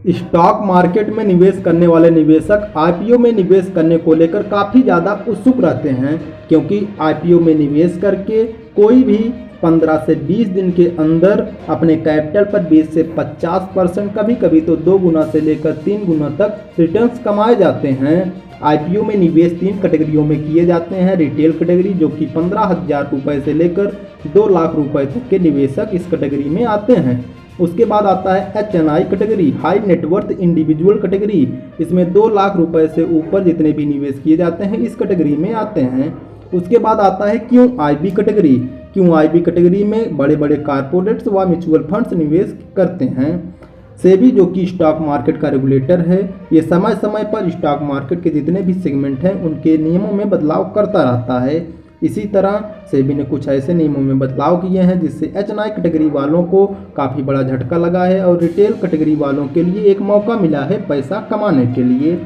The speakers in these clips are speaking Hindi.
स्टॉक मार्केट में निवेश करने वाले निवेशक आईपीओ में निवेश करने को लेकर काफ़ी ज़्यादा उत्सुक रहते हैं, क्योंकि आईपीओ में निवेश करके कोई भी 15 से 20 दिन के अंदर अपने कैपिटल पर 20 से 50%, कभी कभी तो 2 गुना से लेकर 3 गुना तक रिटर्न्स कमाए जाते हैं। आईपीओ में निवेश 3 कैटेगरियों में किए जाते हैं। रिटेल कैटेगरी, जो कि 15,000 रुपये से लेकर 2 लाख रुपए तक के निवेशक इस कैटेगरी में आते हैं। उसके बाद आता है HNI category, high net worth individual category. इसमें 2 लाख रुपए से ऊपर जितने भी निवेश किए जाते हैं इस कैटेगरी में आते हैं। उसके बाद आता है QIB कैटेगरी। QIB कैटेगरी में बड़े बड़े कारपोरेट्स व म्यूचुअल फंड्स निवेश करते हैं। सेबी, जो कि स्टॉक मार्केट का रेगुलेटर है, ये समय समय पर स्टॉक मार्केट के जितने भी सेगमेंट हैं उनके नियमों में बदलाव करता रहता है। इसी तरह सेबी ने कुछ ऐसे नियमों में बदलाव किए हैं जिससे HNI कैटेगरी वालों को काफ़ी बड़ा झटका लगा है और रिटेल कैटेगरी वालों के लिए एक मौका मिला है पैसा कमाने के लिए।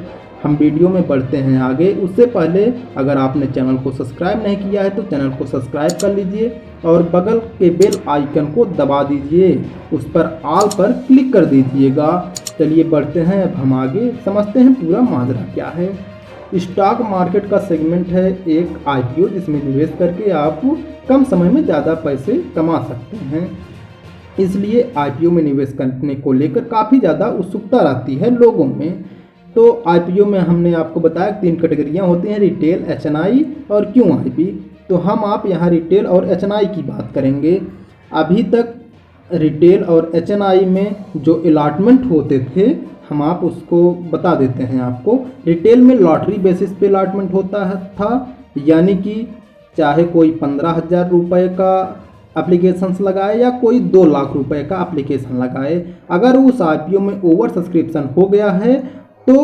हम वीडियो में बढ़ते हैं आगे। उससे पहले अगर आपने चैनल को सब्सक्राइब नहीं किया है तो चैनल को सब्सक्राइब कर लीजिए और बगल के बेल आइकन को दबा दीजिए, उस पर ऑल पर क्लिक कर दीजिएगा। चलिए बढ़ते हैं, अब हम आगे समझते हैं पूरा माजरा क्या है। स्टॉक मार्केट का सेगमेंट है एक आईपीओ, जिसमें निवेश करके आप कम समय में ज़्यादा पैसे कमा सकते हैं। इसलिए आईपीओ में निवेश करने को लेकर काफ़ी ज़्यादा उत्सुकता रहती है लोगों में। तो आईपीओ में हमने आपको बताया 3 कैटेगरियाँ होती हैं, रिटेल, HNI और QIB। तो हम आप यहाँ रिटेल और HNI की बात करेंगे। अभी तक रिटेल और HNI में जो अलॉटमेंट होते थे हम आप उसको बता देते हैं आपको। रिटेल में लॉटरी बेसिस पे अलॉटमेंट होता था, यानी कि चाहे कोई 15,000 रुपये का एप्लीकेशंस लगाए या कोई 2 लाख रुपए का एप्लीकेशन लगाए, अगर उस आईपीओ में ओवर सब्सक्रिप्शन हो गया है तो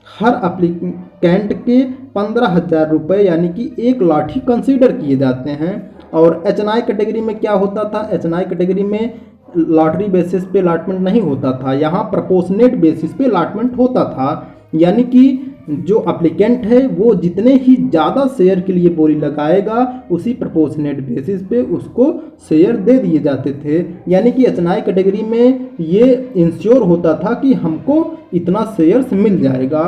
हर एप्लीकेंट के 15,000 रुपये यानी कि 1 लाठी कंसीडर किए जाते हैं। और HNI कैटेगरी में क्या होता था, HNI कैटेगरी में लॉटरी बेसिस पे अलॉटमेंट नहीं होता था, यहाँ प्रोपोर्शनेट बेसिस पे अलॉटमेंट होता था, यानी कि जो एप्लीकेंट है वो जितने ही ज़्यादा शेयर के लिए बोली लगाएगा उसी प्रोपोर्शनेट बेसिस पे उसको शेयर दे दिए जाते थे। यानी कि HNI कैटेगरी में ये इंश्योर होता था कि हमको इतना शेयर्स मिल जाएगा।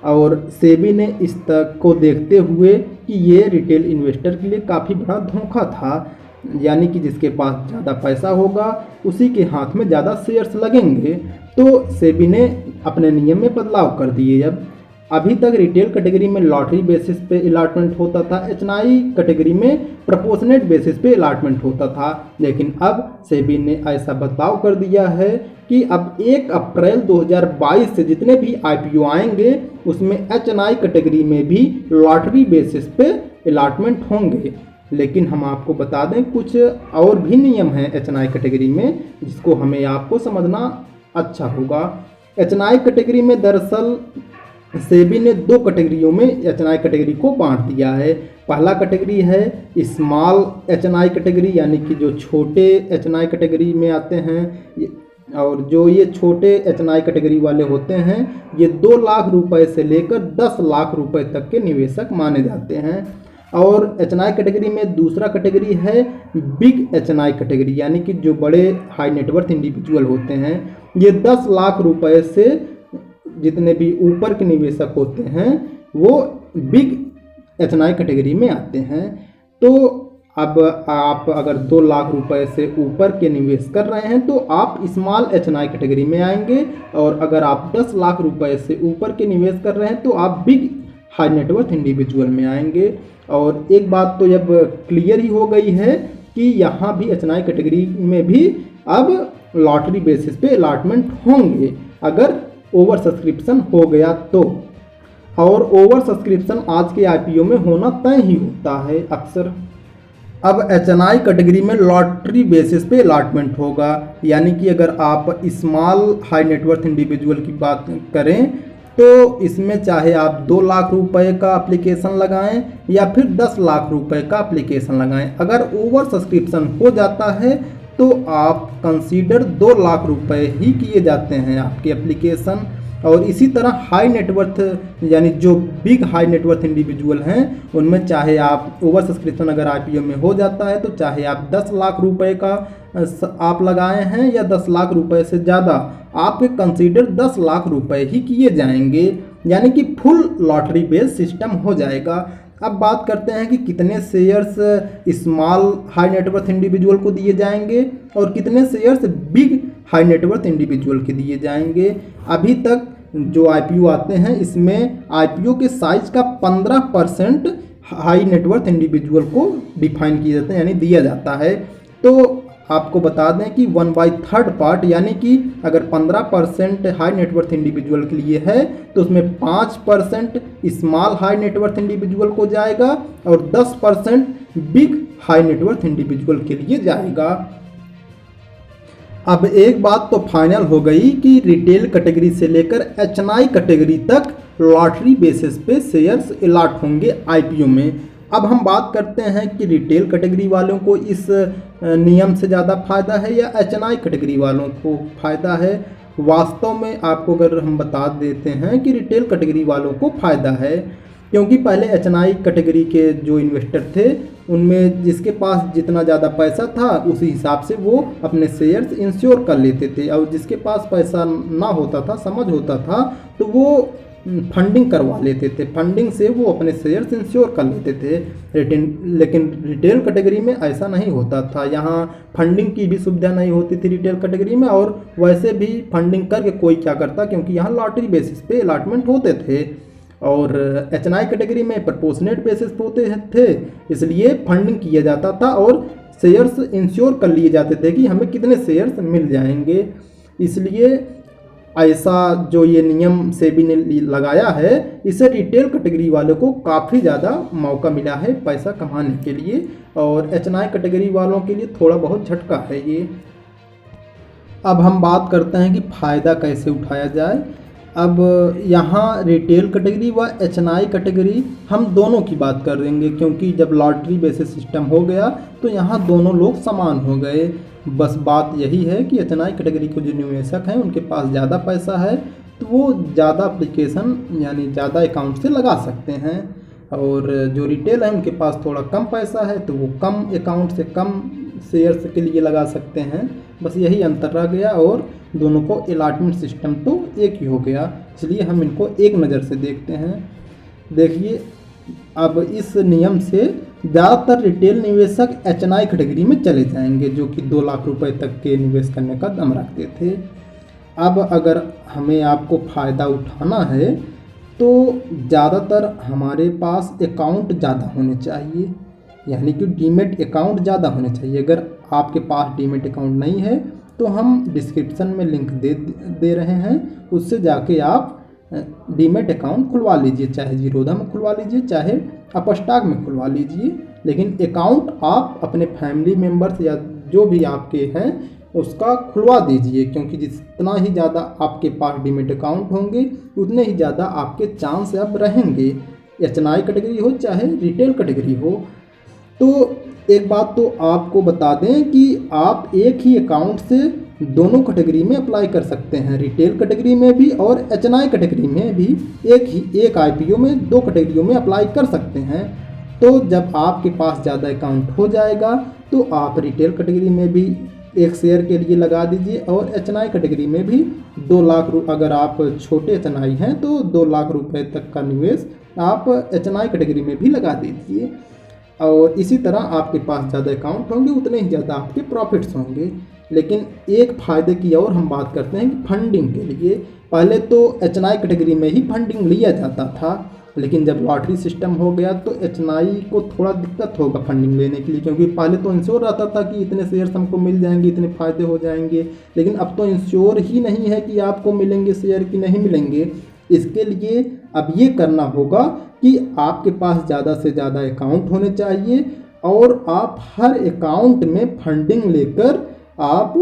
और सेबी ने इस तक को देखते हुए कि ये रिटेल इन्वेस्टर के लिए काफ़ी बड़ा धोखा था, यानी कि जिसके पास ज़्यादा पैसा होगा उसी के हाथ में ज़्यादा शेयर्स लगेंगे। तो सेबी ने अपने नियम में बदलाव कर दिए। अभी तक रिटेल कैटेगरी में लॉटरी बेसिस पे अलॉटमेंट होता था, HNI कैटेगरी में प्रोपोर्शनेट बेसिस पे अलॉटमेंट होता था, लेकिन अब सेबी ने ऐसा बदलाव कर दिया है कि अब 1 अप्रैल 2022 से जितने भी आईपीओ आएंगे उसमें HNI कैटेगरी में भी लॉटरी बेसिस पे अलॉटमेंट होंगे। लेकिन हम आपको बता दें कुछ और भी नियम हैं HNI कैटेगरी में जिसको हमें आपको समझना अच्छा होगा। HNI कैटेगरी में दरअसल सेबी ने 2 कैटेगरियों में HNI कैटेगरी को बांट दिया है। पहला कैटेगरी है स्मॉल HNI कैटेगरी, यानी कि जो छोटे HNI कैटेगरी में आते हैं, और जो ये छोटे HNI कैटेगरी वाले होते हैं ये 2 लाख रुपए से लेकर 10 लाख रुपए तक के निवेशक माने जाते हैं। और HNI कैटेगरी में दूसरा कैटेगरी है बिग HNI कैटेगरी, यानी कि जो बड़े हाई नेटवर्थ इंडिविजुअल होते हैं, ये 10 लाख रुपए से जितने भी ऊपर के निवेशक होते हैं वो बिग HNI कैटेगरी में आते हैं। तो अब आप अगर 2 लाख रुपए से ऊपर के निवेश कर रहे हैं तो आप स्मॉल HNI कैटेगरी में आएंगे, और अगर आप 10 लाख रुपए से ऊपर के निवेश कर रहे हैं तो आप बिग हाई नेटवर्थ इंडिविजुअल में आएंगे। और एक बात तो जब क्लियर ही हो गई है कि यहाँ भी HNI कैटेगरी में भी अब लॉटरी बेसिस पे अलॉटमेंट होंगे अगर ओवर सब्सक्रिप्शन हो गया तो। और ओवर सब्सक्रिप्शन आज के आईपीओ में होना तय ही होता है अक्सर। अब HNI कैटेगरी में लॉटरी बेसिस पे अलॉटमेंट होगा, यानी कि अगर आप स्मॉल हाई नेटवर्थ इंडिविजुअल की बात करें तो इसमें चाहे आप 2 लाख रुपए का एप्लीकेशन लगाएं या फिर 10 लाख रुपए का एप्लीकेशन लगाएं, अगर ओवर सब्सक्रिप्शन हो जाता है तो आप कंसीडर 2 लाख रुपए ही किए जाते हैं आपके एप्लीकेशन। और इसी तरह हाई नेटवर्थ यानी जो बिग हाई नेटवर्थ इंडिविजुअल हैं उनमें चाहे आप ओवर सब्सक्रिप्शन अगर आईपीओ में हो जाता है तो चाहे आप 10 लाख रुपए का आप लगाए हैं या 10 लाख रुपए से ज़्यादा, आपके कंसीडर 10 लाख रुपए ही किए जाएंगे, यानी कि फुल लॉटरी बेस्ड सिस्टम हो जाएगा। अब बात करते हैं कि कितने shares small high net worth individual को दिए जाएंगे और कितने shares big high net worth individual के दिए जाएंगे। अभी तक जो आईपीओ आते हैं इसमें आईपीओ के साइज का 15% हाई नेटवर्थ इंडिविजुअल को डिफाइन किया जाता है यानी दिया जाता है। तो आपको बता दें कि 1/3 पार्ट यानी कि अगर 15% हाई नेटवर्थ इंडिविजुअल के लिए है तो उसमें 5% स्मॉल हाई नेटवर्थ इंडिविजुअल को जाएगा और 10% बिग हाई नेटवर्थ इंडिविजुअल के लिए जाएगा। अब एक बात तो फाइनल हो गई कि रिटेल कैटेगरी से लेकर एचएनआई कैटेगरी तक लॉटरी बेसिस पे शेयर्स अलॉट होंगे आईपीओ में। अब हम बात करते हैं कि रिटेल कैटेगरी वालों को इस नियम से ज़्यादा फ़ायदा है या एचएनआई कैटेगरी वालों को फ़ायदा है। वास्तव में आपको अगर हम बता देते हैं कि रिटेल कैटेगरी वालों को फ़ायदा है, क्योंकि पहले एचएनआई कैटेगरी के जो इन्वेस्टर थे उनमें जिसके पास जितना ज़्यादा पैसा था उसी हिसाब से वो अपने शेयर्स इंश्योर कर लेते थे, और जिसके पास पैसा ना होता था, समझ होता था, तो वो फंडिंग करवा लेते थे, फंडिंग से वो अपने शेयर्स इंश्योर कर लेते थे। लेकिन रिटेल कैटेगरी में ऐसा नहीं होता था, यहाँ फंडिंग की भी सुविधा नहीं होती थी रिटेल कैटेगरी में, और वैसे भी फंडिंग करके कोई क्या करता, क्योंकि यहाँ लॉटरी बेसिस पे अलॉटमेंट होते थे और एचएनआई कैटेगरी में प्रोपोर्शनेट बेसिस पे होते थे, इसलिए फंडिंग किया जाता था और शेयर्स इंश्योर कर लिए जाते थे कि हमें कितने शेयर्स मिल जाएंगे। इसलिए ऐसा जो ये नियम सेबी ने लगाया है, इससे रिटेल कैटेगरी वालों को काफ़ी ज़्यादा मौका मिला है पैसा कमाने के लिए, और एचएनआई कैटेगरी वालों के लिए थोड़ा बहुत झटका है ये। अब हम बात करते हैं कि फ़ायदा कैसे उठाया जाए। अब यहाँ रिटेल कैटेगरी व एचएनआई कैटेगरी हम दोनों की बात कर देंगे, क्योंकि जब लॉटरी बेसिस सिस्टम हो गया तो यहाँ दोनों लोग समान हो गए। बस बात यही है कि एचएनआई कैटेगरी को जो निवेशक हैं उनके पास ज़्यादा पैसा है तो वो ज़्यादा एप्लीकेशन यानी ज़्यादा अकाउंट से लगा सकते हैं, और जो रिटेल है उनके पास थोड़ा कम पैसा है तो वो कम अकाउंट से कम शेयर्स के लिए लगा सकते हैं। बस यही अंतर रह गया और दोनों को अलॉटमेंट सिस्टम तो एक ही हो गया, इसलिए हम इनको एक नज़र से देखते हैं। देखिए, अब इस नियम से ज़्यादातर रिटेल निवेशक एचएनआई कैटेगरी में चले जाएंगे जो कि 2 लाख रुपए तक के निवेश करने का दम रखते थे। अब अगर हमें आपको फ़ायदा उठाना है तो ज़्यादातर हमारे पास अकाउंट ज़्यादा होने चाहिए, यानी कि डीमेट अकाउंट ज़्यादा होने चाहिए। अगर आपके पास डीमेट अकाउंट नहीं है तो हम डिस्क्रिप्शन में लिंक दे रहे हैं, उससे जाके आप डीमेट अकाउंट खुलवा लीजिए, चाहे जीरोधा में खुलवा लीजिए चाहे अपस्टॉक में खुलवा लीजिए, लेकिन अकाउंट आप अपने फैमिली मेम्बर्स या जो भी आपके हैं उसका खुलवा दीजिए, क्योंकि जितना ही ज़्यादा आपके पास डीमेट अकाउंट होंगे उतने ही ज़्यादा आपके चांस अब रहेंगे, एचएनआई कैटेगरी हो चाहे रिटेल कैटेगरी हो। तो एक बात तो आपको बता दें कि आप एक ही अकाउंट से दोनों कैटेगरी में अप्लाई कर सकते हैं, रिटेल कैटेगरी में भी और एचएनआई कैटेगरी में भी एक आईपीओ में 2 कैटेगरियों में अप्लाई कर सकते हैं। तो जब आपके पास ज़्यादा अकाउंट हो जाएगा तो आप रिटेल कैटेगरी में भी एक शेयर के लिए लगा दीजिए और एचएनआई कैटेगरी में भी 2 लाख अगर आप छोटे एचएनआई हैं तो 2 लाख रुपए तक का निवेश आप एचएनआई कैटेगरी में भी लगा दीजिए, और इसी तरह आपके पास ज़्यादा अकाउंट होंगे उतने ही ज़्यादा आपके प्रॉफिट्स होंगे। लेकिन एक फ़ायदे की और हम बात करते हैं कि फंडिंग के लिए, पहले तो एचएनआई कैटेगरी में ही फंडिंग लिया जाता था, लेकिन जब लॉटरी सिस्टम हो गया तो एचएनआई को थोड़ा दिक्कत होगा फंडिंग लेने के लिए, क्योंकि पहले तो इंश्योर रहता था कि इतने शेयर्स हमको मिल जाएंगे, इतने फ़ायदे हो जाएंगे, लेकिन अब तो इंश्योर ही नहीं है कि आपको मिलेंगे शेयर कि नहीं मिलेंगे। इसके लिए अब ये करना होगा कि आपके पास ज़्यादा से ज़्यादा अकाउंट होने चाहिए और आप हर अकाउंट में फंडिंग लेकर आप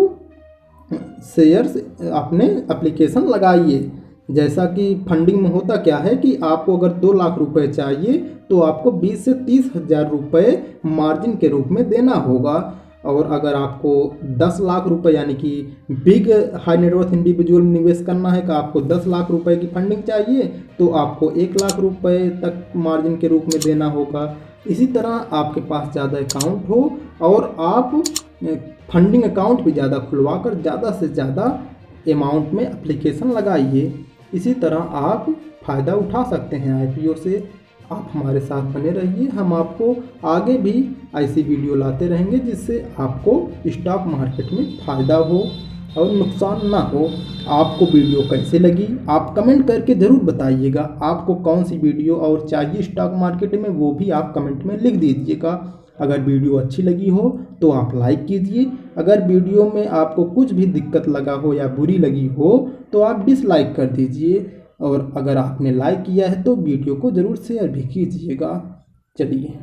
शेयर्स अपने एप्लीकेशन लगाइए। जैसा कि फंडिंग में होता क्या है कि आपको अगर 2 लाख रुपए चाहिए तो आपको 20 से 30 हज़ार रुपये मार्जिन के रूप में देना होगा, और अगर आपको 10 लाख रुपए यानी कि बिग हाई नेटवर्थ इंडिविजुअल में निवेश करना है कि आपको 10 लाख रुपए की फंडिंग चाहिए तो आपको 1 लाख रुपए तक मार्जिन के रूप में देना होगा। इसी तरह आपके पास ज़्यादा अकाउंट हो और आप फंडिंग अकाउंट भी ज़्यादा खुलवा कर ज़्यादा से ज़्यादा अमाउंट में एप्लीकेशन लगाइए। इसी तरह आप फ़ायदा उठा सकते हैं आईपीओ से। आप हमारे साथ बने रहिए, हम आपको आगे भी ऐसी वीडियो लाते रहेंगे जिससे आपको स्टॉक मार्केट में फ़ायदा हो और नुकसान ना हो। आपको वीडियो कैसे लगी आप कमेंट करके ज़रूर बताइएगा। आपको कौन सी वीडियो और चाहिए स्टॉक मार्केट में वो भी आप कमेंट में लिख दीजिएगा। अगर वीडियो अच्छी लगी हो तो आप लाइक कीजिए। अगर वीडियो में आपको कुछ भी दिक्कत लगा हो या बुरी लगी हो तो आप डिसलाइक कर दीजिए। और अगर आपने लाइक किया है तो वीडियो को ज़रूर शेयर भी कीजिएगा। चलिए।